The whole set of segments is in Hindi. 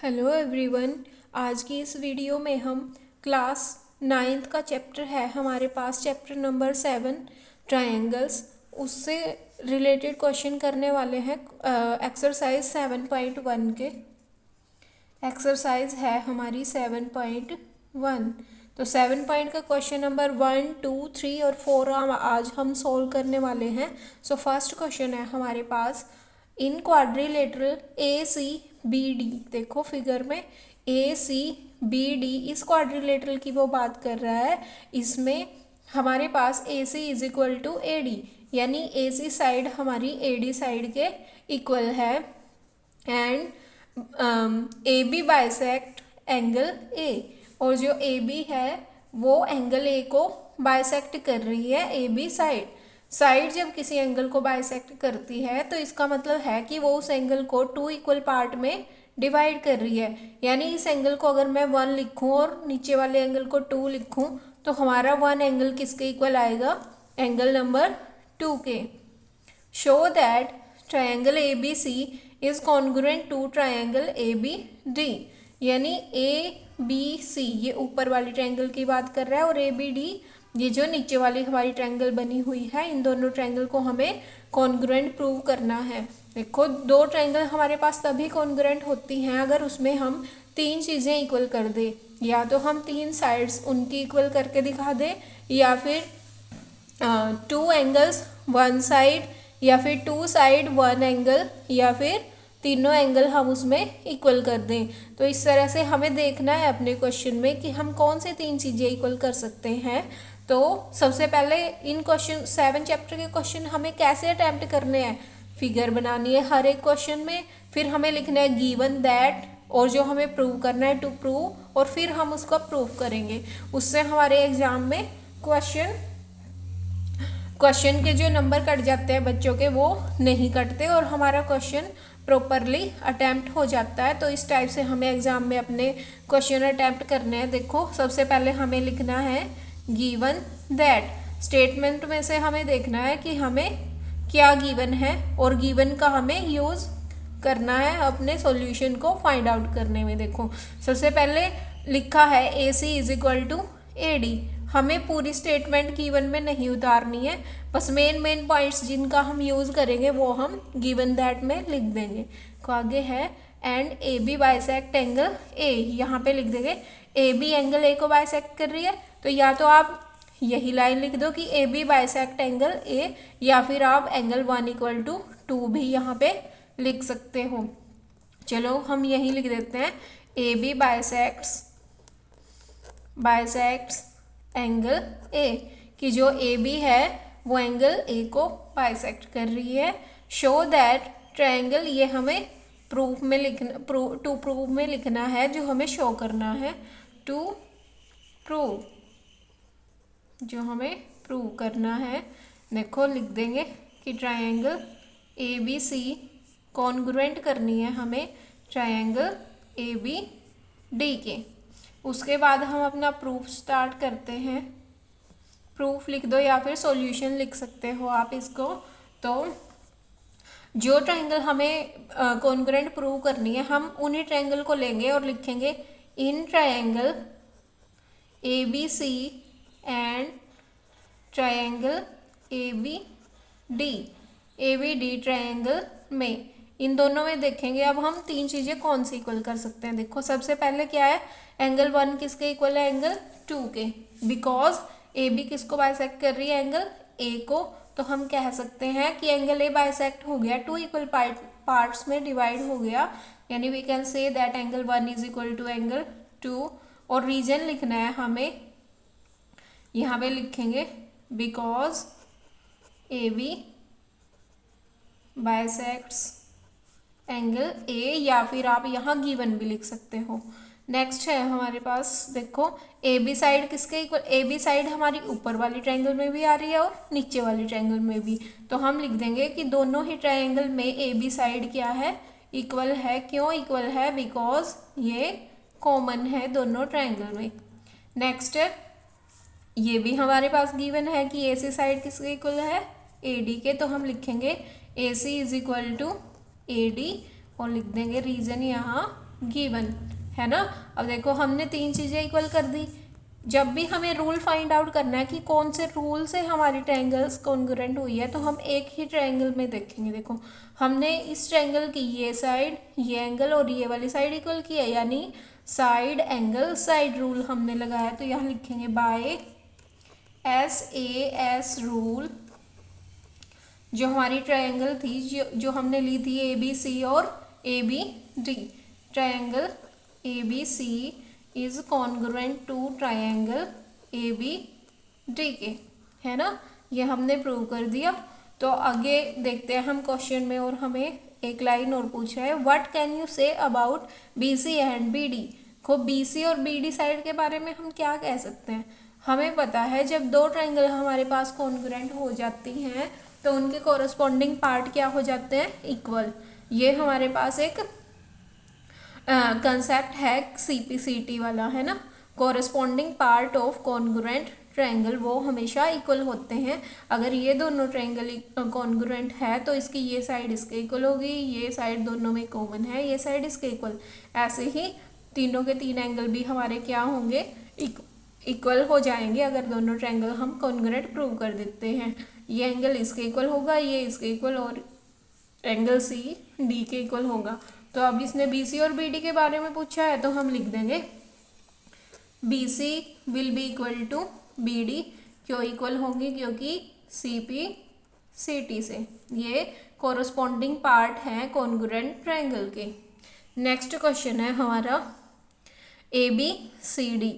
Hello everyone. आज की इस वीडियो में हम क्लास 9th का चैप्टर है हमारे पास, चैप्टर नंबर 7 ट्रायंगल्स, उससे रिलेटेड क्वेश्चन करने वाले हैं। एक्सरसाइज 7.1 के एक्सरसाइज है हमारी 7.1। तो 7 पॉइंट का क्वेश्चन नंबर 1, 2, 3 और 4 आज हम सोल्व करने वाले हैं। सो फर्स्ट क्वेश्चन है हमारे पास, in quadrilateral A C B D, देखो फिगर में ए सी बी डी इस क्वाड्रिलेटरल की वो बात कर रहा है। इसमें हमारे पास A C is equal to A D, यानी ए सी साइड हमारी ए डी साइड के इक्वल है। And A B bisect angle A, और जो ए बी है वो एंगल ए को बाइसेक्ट कर रही है ए बी साइड जब किसी एंगल को बाइसेक्ट करती है तो इसका मतलब है कि वो उस एंगल को 2 इक्वल पार्ट में डिवाइड कर रही है। यानी इस एंगल को अगर मैं 1 लिखूं और नीचे वाले एंगल को 2 लिखूं तो हमारा 1 एंगल किसके इक्वल आएगा? एंगल नंबर 2 के। Show that triangle A B C is congruent to triangle A B D, यानी ए बी सी ये ऊपर वाली ट्रायंगल की बात कर रहा है और ए बी डी ये जो नीचे वाली हमारी ट्रायंगल बनी हुई है, इन दोनों ट्रायंगल को हमें कॉन्ग्रुएंट प्रूव करना है। देखो, दो ट्रायंगल हमारे पास तभी कॉन्ग्रुएंट होती हैं अगर उसमें हम 3 चीज़ें इक्वल कर दें। या तो हम 3 साइड्स उनकी इक्वल करके दिखा दें, या फिर 2 एंगल्स 1 साइड, या फिर 2 साइड 1 एंगल, या फिर तीनों एंगल हम उसमें इक्वल कर दें। तो इस तरह से हमें देखना है अपने क्वेश्चन में कि हम कौन से 3 चीज़ें इक्वल कर सकते हैं। तो सबसे पहले इन क्वेश्चन 7 चैप्टर के क्वेश्चन हमें कैसे अटैम्प्ट करने हैं? फिगर बनानी है हर एक क्वेश्चन में, फिर हमें लिखना है गिवन दैट, और जो हमें प्रूव करना है टू प्रूव, और फिर हम उसको प्रूव करेंगे। उससे हमारे एग्जाम में क्वेश्चन के जो नंबर कट जाते हैं बच्चों के वो नहीं कटते और हमारा क्वेश्चन प्रॉपरली अटैम्प्ट हो जाता है। तो इस टाइप से हमें एग्जाम में अपने क्वेश्चन अटैम्प्ट करने हैं। देखो, सबसे पहले हमें लिखना है गिवन दैट। स्टेटमेंट में से हमें देखना है कि हमें क्या गिवन है और गिवन का हमें यूज़ करना है अपने सॉल्यूशन को फाइंड आउट करने में। देखो, सबसे पहले लिखा है A C is equal to A D. हमें पूरी स्टेटमेंट गिवन में नहीं उतारनी है, बस मेन पॉइंट्स जिनका हम यूज़ करेंगे वो हम गिवन दैट में लिख देंगे। तो आगे है and A B bisect angle A, यहाँ पे लिख देंगे ए बी एंगल ए को बाइसेक्ट कर रही है। तो या तो आप यही लाइन लिख दो कि A B bisect angle A, या फिर आप एंगल 1 इक्वल टू 2 भी यहाँ पे लिख सकते हो। चलो हम यही लिख देते हैं A B bisects angle A, कि जो ए बी है वो एंगल ए को बाइसेक्ट कर रही है। शो दैट ट्रायंगल, ये हमें प्रूफ में लिखना, टू प्रूफ में लिखना है जो हमें शो करना है। टू प्रूव, जो हमें प्रूव करना है। देखो लिख देंगे कि triangle A B C congruent करनी है हमें ट्रायंगल ए बी डी के। उसके बाद हम अपना प्रूफ स्टार्ट करते हैं। प्रूफ लिख दो या फिर सॉल्यूशन लिख सकते हो आप इसको। तो जो ट्रायंगल हमें कॉन्ग्रुएंट प्रूव करनी है, हम उन्हीं ट्रायंगल को लेंगे और लिखेंगे in triangle A B C and triangle A B D triangle में, इन दोनों में देखेंगे अब हम 3 चीज़ें कौन सी इक्वल कर सकते हैं। देखो, सबसे पहले क्या है, एंगल 1 किसके इक्वल है? एंगल 2 के, बिकॉज ए बी किसको बाइसेक्ट कर रही है? एंगल ए को। तो हम कह सकते हैं कि एंगल ए बाइसेक्ट हो गया, 2 इक्वल पार्ट्स में डिवाइड हो गया, यानी we can say that angle 1 is equal to angle 2। और रीजन लिखना है हमें, यहाँ पे लिखेंगे because A B bisects angle A, या फिर आप यहाँ गिवन भी लिख सकते हो। नेक्स्ट है हमारे पास, देखो ए बी साइड किसके इक्वल? ए बी साइड हमारी ऊपर वाली ट्रायंगल में भी आ रही है और नीचे वाली ट्रायंगल में भी। तो हम लिख देंगे कि दोनों ही ट्रायंगल में ए बी साइड क्या है? इक्वल है। क्यों इक्वल है? बिकॉज ये कॉमन है दोनों ट्रायंगल में। नेक्स्ट ये भी हमारे पास गिवन है कि ए सी साइड किसके इक्वल है? ए डी के। तो हम लिखेंगे A C is equal to A D और लिख देंगे रीजन यहाँ गिवन, है ना। अब देखो हमने तीन चीज़ें इक्वल कर दी। जब भी हमें रूल फाइंड आउट करना है कि कौन से रूल से हमारी ट्रायंगल्स कॉन्ग्रुएंट हुई है, तो हम एक ही ट्रायंगल में देखेंगे। देखो हमने इस ट्रायंगल की ये साइड, ये एंगल और ये वाली साइड इक्वल की है, यानी साइड एंगल साइड रूल हमने लगाया। तो यहाँ लिखेंगे बाय SAS रूल, जो हमारी ट्रायंगल थी, जो हमने ली थी ABC और ABD, triangle ABC is congruent to triangle ABD के, है ना। ये हमने प्रूव कर दिया। तो आगे देखते हैं हम क्वेश्चन में, और हमें एक लाइन और पूछा है, what can you say about BC and BD। को BC और BD साइड के बारे में हम क्या कह सकते हैं। हमें पता है जब दो ट्रायंगल हमारे पास कॉन्ग्रुएंट हो जाती हैं तो उनके कॉरस्पॉन्डिंग पार्ट क्या हो जाते हैं, इक्वल। ये हमारे पास एक कंसेप्ट है CPCT वाला, है ना। Corresponding part of congruent triangle वो हमेशा इक्वल होते हैं। अगर ये दोनों ट्रायंगल कॉन्ग्रुएंट है तो इसकी ये साइड इसके इक्वल होगी, ये साइड दोनों में कॉमन है, ये साइड इसके इक्वल। ऐसे ही तीनों के तीन एंगल भी हमारे क्या होंगे, इक्वल हो जाएंगे अगर दोनों ट्रायंगल हम कॉन्ग्रुएंट प्रूव कर देते हैं। ये एंगल इसके इक्वल होगा, ये इसके इक्वल, और एंगल CD के इक्वल होगा। तो अब इसने BC और BD के बारे में पूछा है, तो हम लिख देंगे BC will be equal to BD। क्यों इक्वल होंगी, क्योंकि CPCT से ये कॉरस्पॉन्डिंग पार्ट है कॉन्ग्रुएंट ट्रायंगल के। नेक्स्ट क्वेश्चन है हमारा ABCD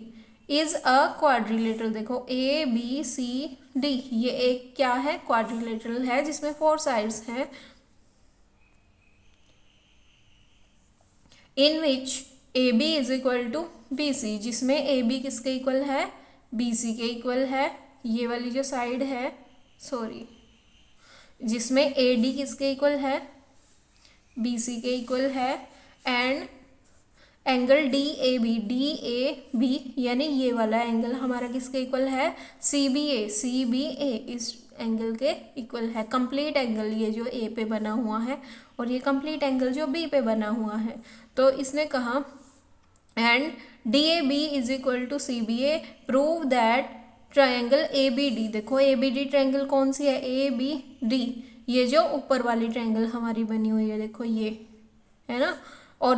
इज अ क्वाड्रिलेटरल। देखो ABCD ये एक क्या है, क्वाड्रिलेटरल है, जिसमें 4 साइड्स हैं। In which AB is equal to BC, जिसमें AB किसके इक्वल है, BC के इक्वल है। ये वाली जो साइड है, सॉरी, जिसमें AD किसके इक्वल है, BC के इक्वल है। एंड एंगल DAB यानी ये वाला एंगल हमारा किसके इक्वल है, CBA इस एंगल के इक्वल है। कंप्लीट एंगल ये जो A पे बना हुआ है, और ये कंप्लीट एंगल जो B पे बना हुआ है। तो इसने कहा and DAB is equal to CBA, prove that triangle ABD। देखो ABD ट्रायंगल कौन सी है, ABD, ये जो ऊपर वाली ट्रायंगल हमारी बनी हुई है, देखो ये, है ना। और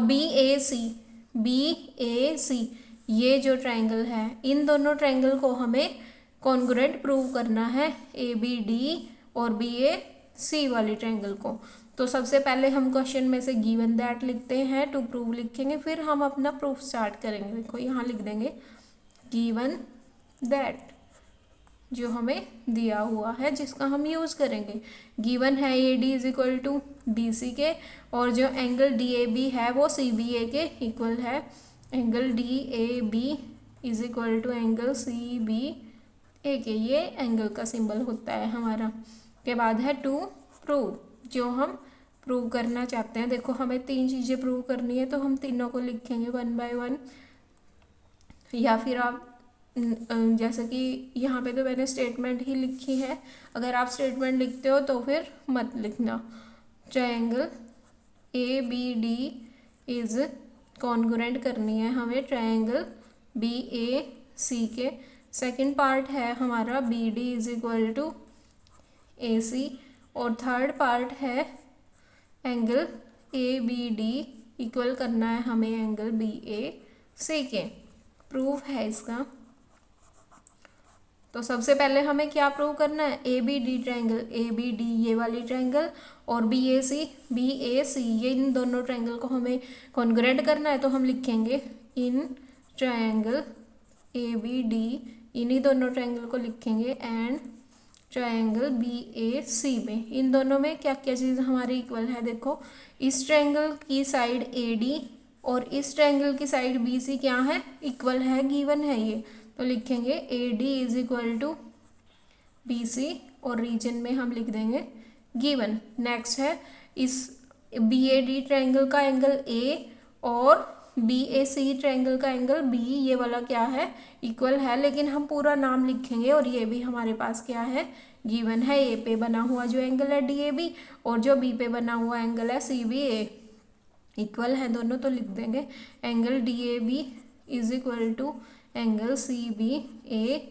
BAC ये जो ट्रायंगल है, इन दोनों ट्रायंगल को हमें कॉन्ग्रुएंट प्रूव करना है, ABD और BAC वाली ट्रायंगल को। तो सबसे पहले हम क्वेश्चन में से गिवन दैट लिखते हैं, टू प्रूव लिखेंगे, फिर हम अपना प्रूफ स्टार्ट करेंगे। देखो यहाँ लिख देंगे गिवन दैट, जो हमें दिया हुआ है, जिसका हम यूज़ करेंगे। गिवन है AD is equal to BC के, और जो एंगल DAB है वो CBA के इक्वल है। Angle DAB is equal to angle CBA के, ये एंगल का सिंबल होता है हमारा। के बाद है टू प्रूव, जो हम प्रूव करना चाहते हैं। देखो हमें तीन चीज़ें प्रूव करनी है, तो हम तीनों को लिखेंगे 1 बाय 1, या फिर आप जैसे कि यहाँ पे तो मैंने स्टेटमेंट ही लिखी है, अगर आप स्टेटमेंट लिखते हो तो फिर मत लिखना। ट्रायंगल ABD इज कॉन्ग्रुएंट करनी है हमें ट्रायंगल BAC के। सेकंड पार्ट है हमारा BD is equal to AC, और थर्ड पार्ट है एंगल ABD इक्वल करना है हमें एंगल BAC के। प्रूफ है इसका। तो सबसे पहले हमें क्या प्रूव करना है, ABD ट्रायंगल, ABD ये वाली ट्रायंगल, और BAC ये इन दोनों ट्रायंगल को हमें कॉन्ग्रुएंट करना है। तो हम लिखेंगे इन ट्रायंगल ABD, इन्हीं दोनों ट्रायंगल को लिखेंगे, एंड ट्रायंगल BAC में, इन दोनों में क्या क्या चीज़ हमारी इक्वल है। देखो इस ट्रायंगल की साइड AD और इस ट्रायंगल की साइड BC क्या है, इक्वल है, गिवन है ये। तो लिखेंगे AD is equal to BC, और रीजन में हम लिख देंगे गिवन। नेक्स्ट है इस BAD ट्रायंगल का एंगल A और BAC ट्रायंगल का एंगल B, ये वाला क्या है, इक्वल है, लेकिन हम पूरा नाम लिखेंगे, और ये भी हमारे पास क्या है, गिवन है। A पे बना हुआ जो एंगल है DAB, और जो B पे बना हुआ एंगल है CBA। इक्वल है दोनों तो लिख देंगे angle D A B is equal to angle C B A,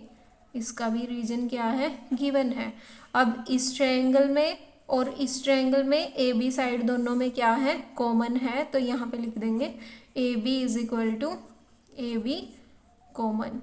इसका भी रीजन क्या है, गिवन है। अब इस ट्रायंगल में और इस ट्रायंगल में ए बी साइड दोनों में क्या है, कॉमन है, तो यहाँ पे लिख देंगे A B is equal to A B common,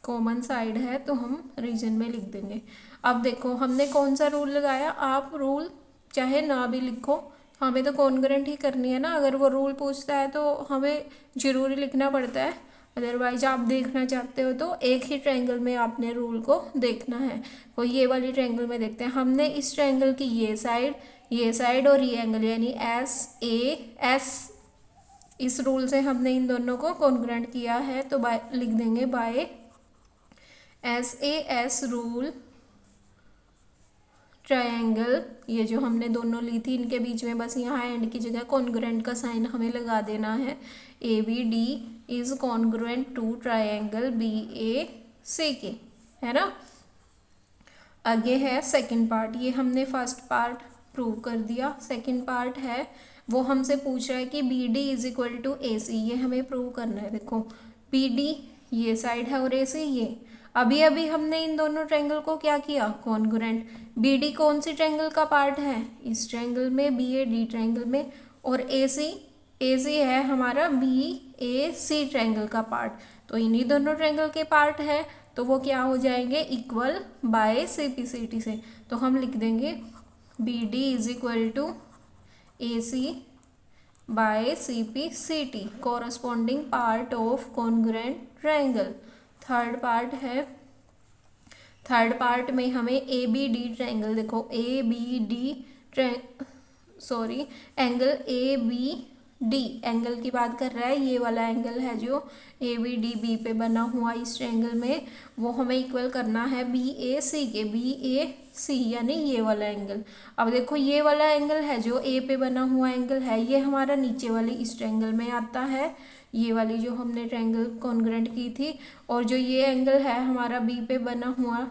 common side है तो हम रीजन में लिख देंगे। अब देखो हमने कौन सा रूल लगाया, आप रूल चाहे ना भी लिखो, हमें तो कॉन्ग्रुएंट ही करनी है ना, अगर वो रूल पूछता है तो हमें जरूरी लिखना पड़ता है, अदरवाइज आप देखना चाहते हो तो एक ही ट्रायंगल में आपने रूल को देखना है। तो ये वाली ट्रायंगल में देखते हैं, हमने इस ट्रायंगल की ये साइड और ये एंगल यानी एस ए एस, इस रूल से हमने इन दोनों को कॉन्ग्रुएंट किया है, तो बाय लिख देंगे by S A S rule triangle, ये जो हमने दोनों ली थी इनके बीच में बस यहाँ एंड की जगह कॉन्ग्रुएंट का साइन हमें लगा देना है। A B D is congruent to triangle B A C के, है ना। आगे है सेकंड पार्ट, ये हमने फर्स्ट पार्ट प्रूव कर दिया। सेकंड पार्ट है वो हमसे पूछ रहा है कि B D is equal to A C, ये हमें प्रूव करना है। देखो बी डी ये साइड है और ए सी ये, अभी अभी हमने इन दोनों ट्रायंगल को क्या किया, कॉन्ग्रुएंट। बी डी कौन सी ट्रायंगल का पार्ट है, इस ट्रायंगल में, बी ए डी ट्रायंगल में, और ए सी है हमारा बी ए सी ट्रायंगल का पार्ट, तो इन्हीं दोनों ट्रायंगल के पार्ट है तो वो क्या हो जाएंगे, equal by C P C T से। तो हम लिख देंगे B D is equal to A C by C P C T, corresponding part of congruent triangle. Third part में हमें ए बी डी ट्रायंगल, देखो A B D angle A B D angle की बात कर रहा है, ये वाला एंगल है जो ए बी डी बी पे बना हुआ इस ट्रायंगल में, वो हमें इक्वल करना है बी ए सी के, बी ए सी यानी ये वाला एंगल। अब देखो ये वाला एंगल है जो ए पे बना हुआ एंगल है, ये हमारा नीचे वाली इस ट्रायंगल में आता है, ये वाली जो हमने ट्रायंगल कॉन्ग्रुएंट की थी, और जो ये एंगल है हमारा बी पे बना हुआ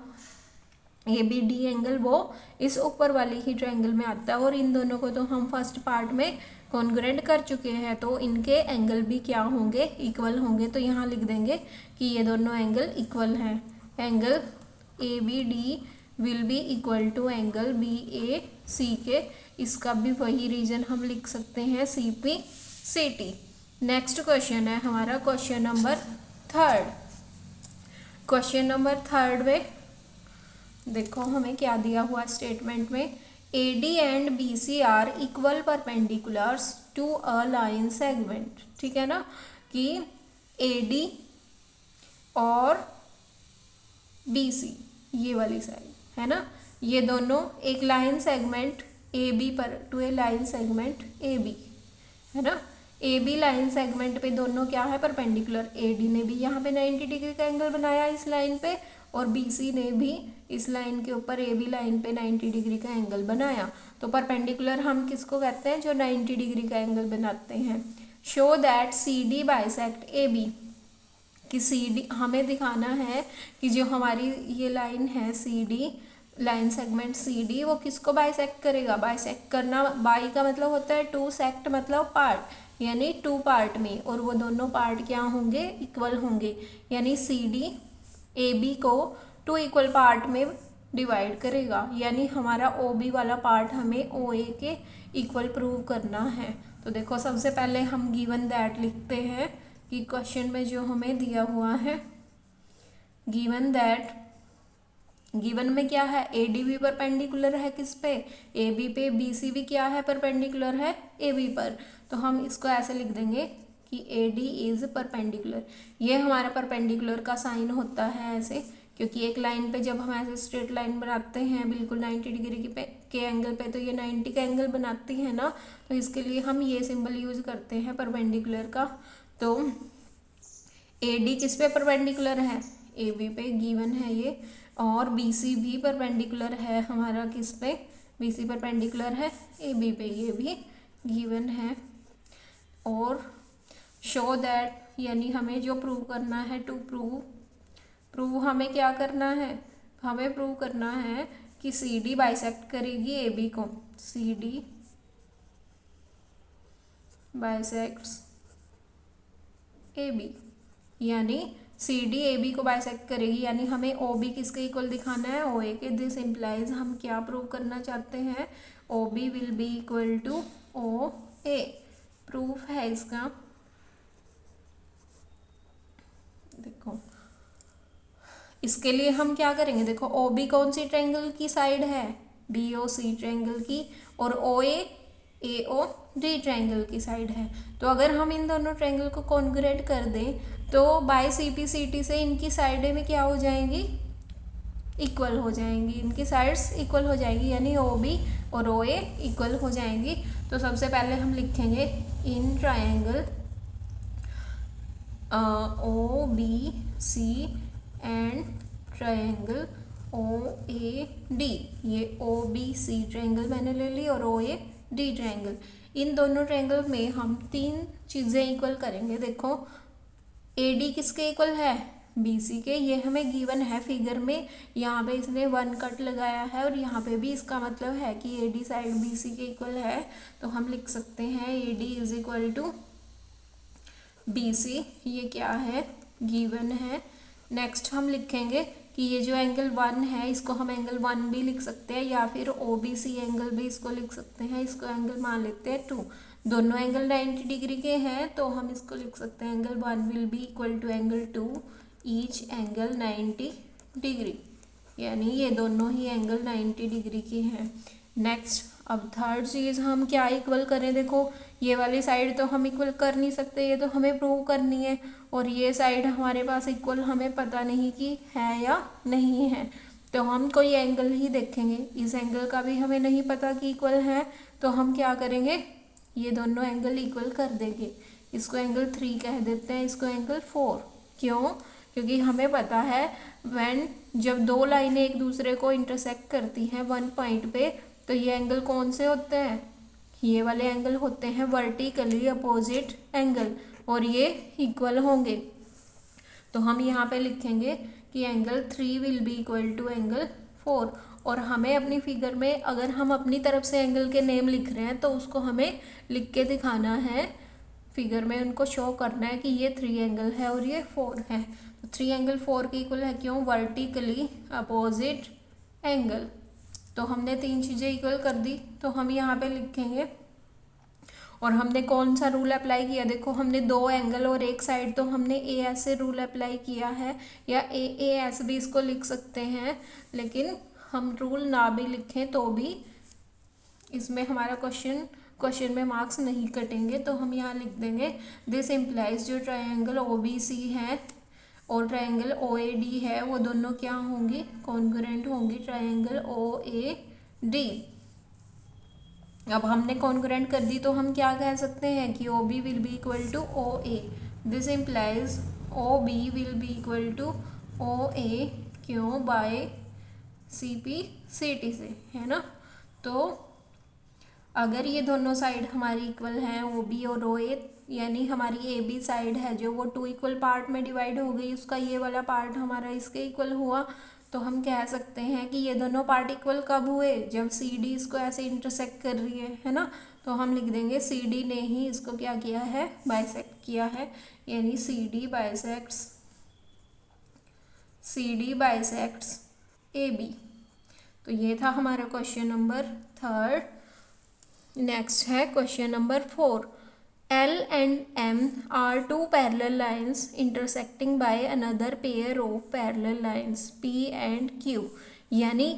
ए बी डी एंगल वो इस ऊपर वाली ही ट्रायंगल में आता है, और इन दोनों को तो हम फर्स्ट पार्ट में कॉन्ग्रुएंट कर चुके हैं, तो इनके एंगल भी क्या होंगे, इक्वल होंगे। तो यहाँ लिख देंगे कि ये दोनों एंगल इक्वल हैं, angle A B D will be equal to angle B A C के, इसका भी वही रीजन हम लिख सकते हैं C P C T. Next question है हमारा क्वेश्चन नंबर थर्ड में देखो हमें क्या दिया हुआ स्टेटमेंट में, A D and B C are equal perpendiculars to a line segment, ठीक है ना, कि ए डी और बी सी ये वाली साइड है ना, ये दोनों एक लाइन सेगमेंट ए बी पर to a line segment A B, है ना, ए बी लाइन सेगमेंट पे दोनों क्या है, परपेंडिकुलर। ए डी ने भी यहाँ पे 90 डिग्री का एंगल बनाया इस लाइन पे, और बी सी ने भी इस लाइन के ऊपर ए बी लाइन पे 90 डिग्री का एंगल बनाया। तो परपेंडिकुलर हम किसको कहते हैं, जो 90 डिग्री का एंगल बनाते हैं। Show that C D bisect A B, कि सी डी हमें दिखाना है कि जो हमारी ये लाइन है C D line segment C D, वो किसको बाइसेक्ट करेगा। बाइसेक्ट करना, बाई का मतलब होता है टू, सेक्ट मतलब पार्ट, यानी टू पार्ट में, और वो दोनों पार्ट क्या होंगे, इक्वल होंगे, यानी सी डी ए बी को टू इक्वल पार्ट में डिवाइड करेगा, यानी हमारा ओ बी वाला पार्ट हमें ओ ए के इक्वल प्रूव करना है। तो देखो सबसे पहले हम गिवन दैट लिखते हैं कि क्वेश्चन में जो हमें दिया हुआ है, गिवन दैट, गिवन में क्या है, ए डी भी परपेंडिकुलर है किस पे, ए बी पे, बी सी भी क्या है, परपेंडिकुलर है ए बी पर। तो हम इसको ऐसे लिख देंगे कि ए डी इज परपेंडिकुलर, ये हमारा परपेंडिकुलर का साइन होता है ऐसे, क्योंकि एक लाइन पे जब हम ऐसे स्ट्रेट लाइन बनाते हैं बिल्कुल 90 डिग्री के एंगल पे, तो ये 90 का एंगल बनाती है ना, तो इसके लिए हम ये सिंबल यूज करते हैं परपेंडिकुलर का। तो ए डी किस पे परपेंडिकुलर है, ए बी पे, गिवन है ये, और बी सी भी परपेंडिकुलर है हमारा किस पे, बी सी परपेंडिकुलर है ए बी पे, ये भी गिवन है। और शो दैट यानी हमें जो प्रूव करना है, टू प्रूव हमें क्या करना है, हमें प्रूव करना है कि सी डी बाइसेक्ट करेगी ए बी को, C D bisects A B, यानी सी डी ए बी को बाइसेक्ट करेगी, यानी हमें ओ बी किसके इक्वल दिखाना है, ओ ए के। दिस इम्प्लाइज हम क्या प्रूव करना चाहते हैं, O B will be equal to O A. Proof है इसका, देखो इसके लिए हम क्या करेंगे, देखो ओ बी कौन सी ट्रायंगल की साइड है, बी ओ सी ट्रायंगल की, और ओ ए ओ डी ट्रायंगल की साइड है। तो अगर हम इन दोनों ट्रायंगल को कॉन्ग्रुएंट कर दें तो by C P C T से इनकी साइडें में क्या हो जाएंगी, इक्वल हो जाएंगी, इनकी साइड्स इक्वल हो जाएंगी, यानी ओ बी और ओ ए इक्वल हो जाएंगी। तो सबसे पहले हम लिखेंगे in triangle O B C and triangle O A D, ये ओ बी सी ट्रायंगल मैंने ले ली और ओ ए डी ट्रायंगल। इन दोनों ट्रायंगल में हम तीन चीज़ें इक्वल करेंगे। देखो ए डी किसके इक्वल है, बी सी के, ये हमें गिवन है फिगर में, यहाँ पे इसने 1 कट लगाया है और यहाँ पे भी इसका मतलब है कि A D side B C के इक्वल है। तो हम लिख सकते हैं A D is equal to B C, ये क्या है, गिवन है। नेक्स्ट हम लिखेंगे कि ये जो एंगल 1 है इसको हम एंगल 1 भी लिख सकते हैं, या फिर ओ बी सी एंगल भी इसको लिख सकते हैं, इसको एंगल मान लेते हैं 2। दोनों एंगल 90 डिग्री के हैं तो हम इसको लिख सकते हैं angle 1 will be equal to angle 2, each angle 90 degree, यानी ये दोनों ही एंगल 90 डिग्री के हैं। नेक्स्ट अब थर्ड चीज़ हम क्या इक्वल करें, देखो ये वाली साइड तो हम इक्वल कर नहीं सकते, ये तो हमें प्रूव करनी है, और ये साइड हमारे पास इक्वल हमें पता नहीं कि है या नहीं है। तो हम कोई एंगल ही देखेंगे, इस एंगल का भी हमें नहीं पता कि इक्वल है, तो हम क्या करेंगे, ये दोनों एंगल इक्वल कर देंगे। इसको एंगल 3 कह देते हैं, इसको एंगल 4। क्यों, क्योंकि हमें पता है व्हेन जब दो लाइनें एक दूसरे को इंटरसेक्ट करती हैं 1 पॉइंट पे, तो ये एंगल कौन से होते हैं, ये वाले एंगल होते हैं वर्टिकली अपोजिट एंगल, और ये इक्वल होंगे। तो हम यहाँ पे लिखेंगे कि angle 3 will be equal to angle 4, और हमें अपनी फिगर में अगर हम अपनी तरफ से एंगल के नेम लिख रहे हैं तो उसको हमें लिख के दिखाना है, फिगर में उनको शो करना है कि ये 3 एंगल है और ये 4 है। तो 3 एंगल 4 के इक्वल है, क्यों, वर्टिकली अपोजिट एंगल। तो हमने 3 चीज़ें इक्वल कर दी, तो हम यहाँ पे लिखेंगे, और हमने कौन सा रूल अप्लाई किया, देखो हमने 2 एंगल और एक साइड, तो हमने ए एस से रूल अप्लाई किया है, या ए एस भी इसको लिख सकते हैं, लेकिन हम रूल ना भी लिखें तो भी इसमें हमारा क्वेश्चन में मार्क्स नहीं कटेंगे। तो हम यहाँ लिख देंगे दिस इम्प्लाइज जो ट्रायंगल ओ बी सी है और ट्रायंगल ओ ए डी है वो दोनों क्या होंगी, कॉन्ग्रुएंट होंगी ट्रायंगल ओ ए डी। अब हमने कॉन्ग्रुएंट कर दी तो हम क्या कह सकते हैं कि O B will be equal to O A. This implies O B will be equal to O A, क्यों, by C P C T से, है ना। तो अगर ये दोनों साइड हमारी इक्वल हैं ओ बी और ओ ए, यानी हमारी ए बी साइड है जो वो 2 इक्वल पार्ट में डिवाइड हो गई, उसका ये वाला पार्ट हमारा इसके इक्वल हुआ, तो हम कह सकते हैं कि ये दोनों पार्ट इक्वल कब हुए, जब सी डी इसको ऐसे इंटरसेक्ट कर रही है ना। तो हम लिख देंगे सी डी ने ही इसको क्या किया है, बाइसेक्ट किया है, यानी C D bisects A B. तो ये था हमारा क्वेश्चन नंबर 3। नेक्स्ट है question number 4। L and M are 2 parallel lines intersecting by another pair of parallel lines P and Q, यानी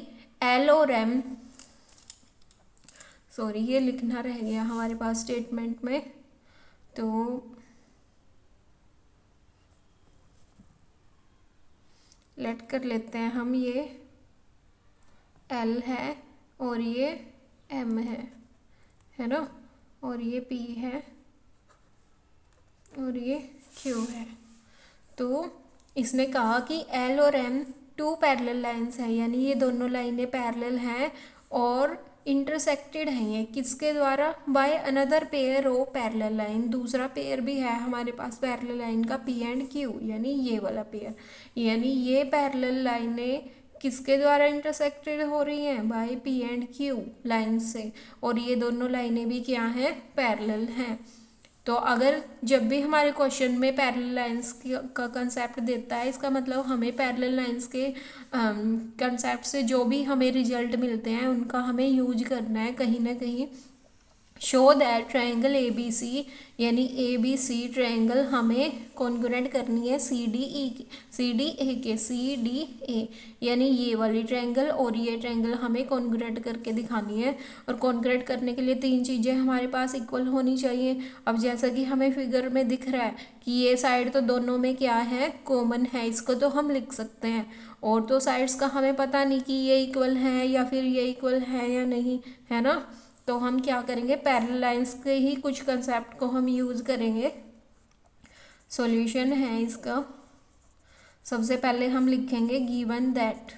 L और M, सॉरी ये लिखना रह गया हमारे पास स्टेटमेंट में, तो लेट कर लेते हैं हम, ये L है और ये M है ना, और ये P है और ये Q है। तो इसने कहा कि L और M 2 पैरेलल लाइंस हैं, यानी ये दोनों लाइनें पैरेलल हैं और इंटरसेक्टेड हैं, ये किसके द्वारा, by another pair of parallel line, दूसरा पेयर भी है हमारे पास पैरेलल लाइन का P एंड Q, यानी ये वाला पेयर, यानी ये पैरेलल लाइनें किसके द्वारा इंटरसेक्टेड हो रही हैं, by P and Q line से, और ये दोनों लाइनें भी क्या हैं, पैरेलल हैं। तो अगर जब भी हमारे क्वेश्चन में पैरेलल लाइंस का कंसेप्ट देता है, इसका मतलब हमें पैरेलल लाइंस के कंसेप्ट से जो भी हमें रिजल्ट मिलते हैं उनका हमें यूज करना है कहीं ना कहीं। Show that triangle A B C, यानी ए बी सी ट्रायंगल हमें कॉन्ग्रुएंट करनी है सी डी ए के, सी डी ए यानी ये वाली ट्रायंगल और ये ट्रायंगल हमें कॉन्ग्रुएंट करके दिखानी है। और कॉन्ग्रुएंट करने के लिए 3 चीज़ें हमारे पास इक्वल होनी चाहिए। अब जैसा कि हमें फिगर में दिख रहा है कि ये साइड तो दोनों में क्या है, कॉमन है, इसको तो हम लिख सकते हैं। और तो साइड्स का हमें पता नहीं कि ये इक्वल है या फिर ये इक्वल है या नहीं, है ना। तो हम क्या करेंगे, पैरेलल लाइंस के ही कुछ कंसेप्ट को हम यूज़ करेंगे। सॉल्यूशन है इसका, सबसे पहले हम लिखेंगे गिवन दैट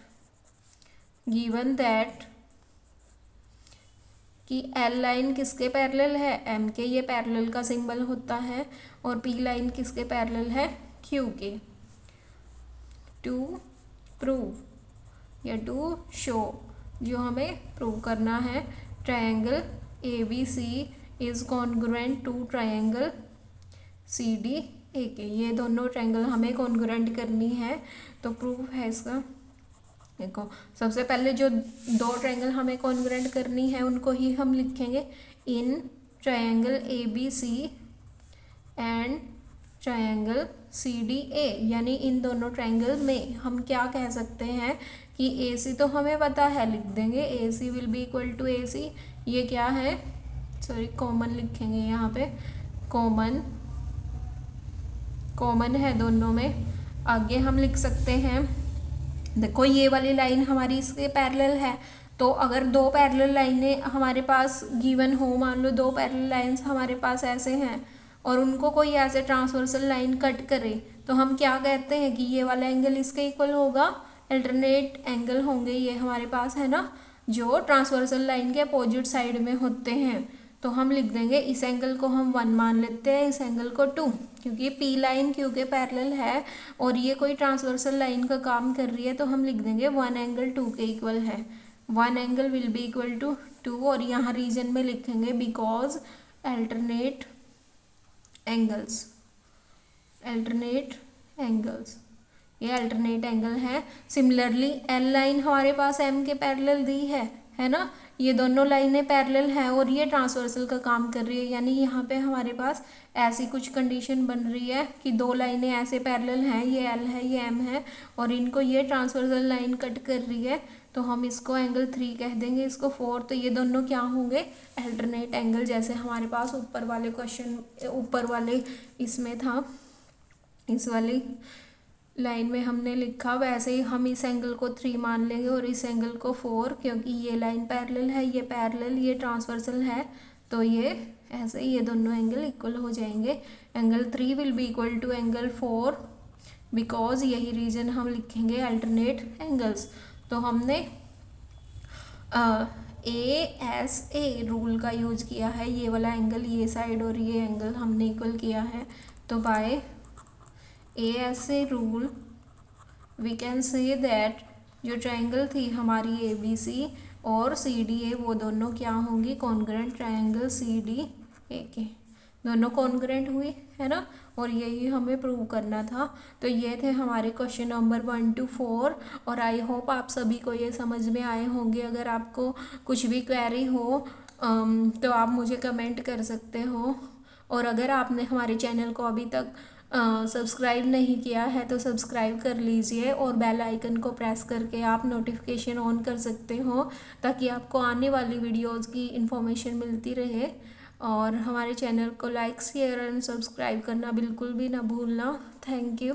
कि एल लाइन किसके पैरेलल है, एम के, ये पैरेलल का सिंबल होता है। और पी लाइन किसके पैरेलल है, क्यू के। टू प्रूव या टू शो, जो हमें प्रूव करना है, triangle A B C is congruent to triangle C D A के। ये दोनों ट्रायंगल हमें कॉन्ग्रुएंट करनी है। तो प्रूफ है इसका, देखो सबसे पहले जो 2 ट्रायंगल हमें कॉन्ग्रुएंट करनी है उनको ही हम लिखेंगे in triangle A B C and triangle C D A, यानी इन दोनों ट्रायंगल में हम क्या कह सकते हैं कि ए सी तो हमें पता है, लिख देंगे ए सी will be equal to A C. ये क्या है, सॉरी कॉमन लिखेंगे यहाँ पे, कॉमन है दोनों में। आगे हम लिख सकते हैं, देखो ये वाली लाइन हमारी इसके पैरेलल है। तो अगर 2 पैरेलल लाइनें हमारे पास गिवन हो, मान लो 2 पैरेलल लाइंस हमारे पास ऐसे हैं और उनको कोई ऐसे ट्रांसवर्सल लाइन कट करे, तो हम क्या कहते हैं कि ये वाला एंगल इसके इक्वल होगा, अल्टरनेट एंगल होंगे ये हमारे पास, है ना, जो ट्रांसवर्सल लाइन के अपोजिट साइड में होते हैं। तो हम लिख देंगे इस एंगल को हम 1 मान लेते हैं, इस एंगल को 2, क्योंकि पी लाइन क्यू के पैरेलल है और ये कोई ट्रांसवर्सल लाइन का काम कर रही है। तो हम लिख देंगे 1 एंगल 2 के इक्वल है, 1 angle will be equal to 2। और यहाँ रीजन में लिखेंगे बिकॉज अल्टरनेट एंगल्स, ये अल्टरनेट एंगल है। सिमिलरली एल लाइन हमारे पास एम के पैरेलल दी है ना, ये दोनों लाइनें पैरेलल हैं और ये ट्रांसवर्सल का काम कर रही है, यानी यहाँ पे हमारे पास ऐसी कुछ कंडीशन बन रही है कि 2 लाइनें ऐसे पैरेलल हैं, ये एल है ये एम है, और इनको ये ट्रांसवर्सल लाइन कट कर रही है। तो हम इसको एंगल 3 कह देंगे, इसको 4। तो ये दोनों क्या होंगे, अल्टरनेट एंगल, जैसे हमारे पास ऊपर वाले क्वेश्चन, ऊपर वाले इसमें था, इस वाली लाइन में हमने लिखा, वैसे ही हम इस एंगल को 3 मान लेंगे और इस एंगल को 4, क्योंकि ये लाइन पैरेलल है, ये पैरेलल, ये ट्रांसवर्सल है। तो ये ऐसे ही ये दोनों एंगल इक्वल हो जाएंगे। Angle 3 will be equal to angle 4 because यही रीजन हम लिखेंगे अल्टरनेट एंगल्स। तो हमने ASA रूल का यूज किया है, ये वाला एंगल ये साइड और ये एंगल हमने इक्वल किया है। तो by ASA rule we can say that जो ट्रायंगल थी हमारी ABC और CDA, वो दोनों क्या होंगी, कॉन्ग्रुएंट ट्रायंगल CDA के, दोनों कॉन्ग्रुएंट हुई, है ना। और यही हमें प्रूव करना था। तो ये थे हमारे क्वेश्चन नंबर 1 to 4 और आई होप आप सभी को ये समझ में आए होंगे। अगर आपको कुछ भी क्वेरी हो तो आप मुझे कमेंट कर सकते हो। और अगर आपने हमारे चैनल को अभी तक सब्सक्राइब नहीं किया है तो सब्सक्राइब कर लीजिए और बेल आइकन को प्रेस करके आप नोटिफिकेशन ऑन कर सकते हो, ताकि आपको आने वाली वीडियोज़ की इन्फॉर्मेशन मिलती रहे। और हमारे चैनल को लाइक शेयर एंड सब्सक्राइब करना बिल्कुल भी ना भूलना। Thank you.